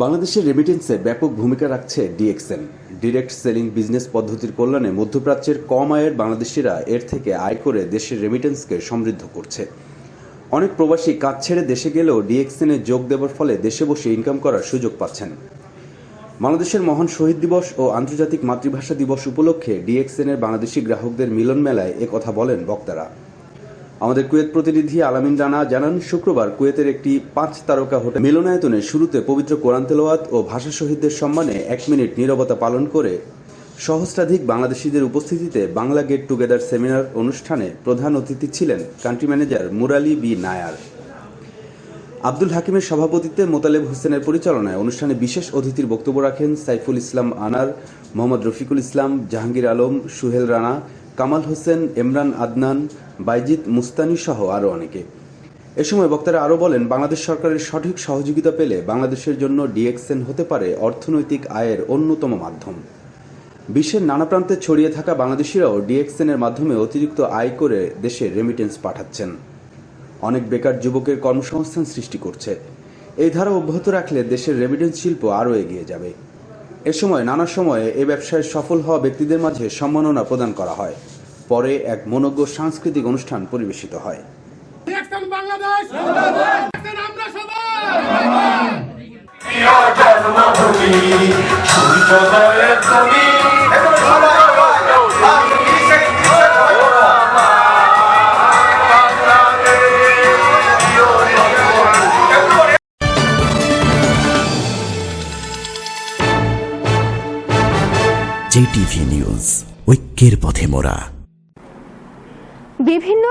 বাংলাদেশের রেমিটেন্সে ব্যাপক ভূমিকা রাখছে ডিএক্সএন। ডিরেক্ট সেলিং বিজনেস পদ্ধতির কল্যাণে মধ্যপ্রাচ্যের কম আয়ের বাংলাদেশিরা এর থেকে আয় করে দেশের রেমিটেন্সকে সমৃদ্ধ করছে। অনেক প্রবাসী কাজ ছেড়ে দেশে গেলেও ডিএক্সএনে যোগ দেওয়ার ফলে দেশে বসে ইনকাম করার সুযোগ পাচ্ছেন। বাংলাদেশের মহান শহীদ দিবস ও আন্তর্জাতিক মাতৃভাষা দিবস উপলক্ষে ডিএক্সএনের বাংলাদেশি গ্রাহকদের মিলন মেলায় কথা বলেন বক্তারা। আমাদের কুয়েত প্রতিনিধি আলামিন রানা জানান, শুক্রবার কুয়েতের একটি 5 তারকা হোটেল মিলনায়তনে শুরুতে পবিত্র কোরআন তেলাওয়াত ও ভাষা শহীদদের সম্মানে 1 মিনিট নীরবতা পালন করে সহস্রাধিক বাংলাদেশিদের উপস্থিতিতে বাংলা গেট টুগেদার সেমিনার অনুষ্ঠানে প্রধান অতিথি ছিলেন country manager Murali B Nair. Abdul হাকিমের সভাপতিত্বে মোতালেব হোসেনের পরিচালনায় অনুষ্ঠানে বিশেষ অতিথির বক্তব্য রাখেন সাইফুল ইসলাম আনার, মোহাম্মদ রফিকুল ইসলাম, জাহাঙ্গীর আলম, সুহেল রানা, কামাল হোসেন, এমরান আদনান, বাইজিদ মুস্তানি সহ আরও অনেকে। এ সময় বক্তারা আরও বলেন, বাংলাদেশ সরকারের সঠিক সহযোগিতা পেলে বাংলাদেশের জন্য ডিএক্সএন হতে পারে অর্থনৈতিক আয়ের অন্যতম মাধ্যম। বিশ্বের নানা প্রান্তে ছড়িয়ে থাকা বাংলাদেশিরাও ডিএক্সএনের মাধ্যমে অতিরিক্ত আয় করে দেশে রেমিটেন্স পাঠাচ্ছেন। অনেক বেকার যুবকের কর্মসংস্থান সৃষ্টি করছে। এই ধারা অব্যাহত রাখলে দেশের রেমিটেন্স শিল্প আরও এগিয়ে যাবে। এ সময় নানা সময়ে এই ব্যবসায় সফল হওয়া ব্যক্তিদের মাঝে সম্মাননা প্রদান করা হয়। পরে এক মনোজ্ঞ সাংস্কৃতিক অনুষ্ঠান পরিবেশিত হয়। জেটিভি নিউজ, ঐক্যের পথে মোরা। বিভিন্ন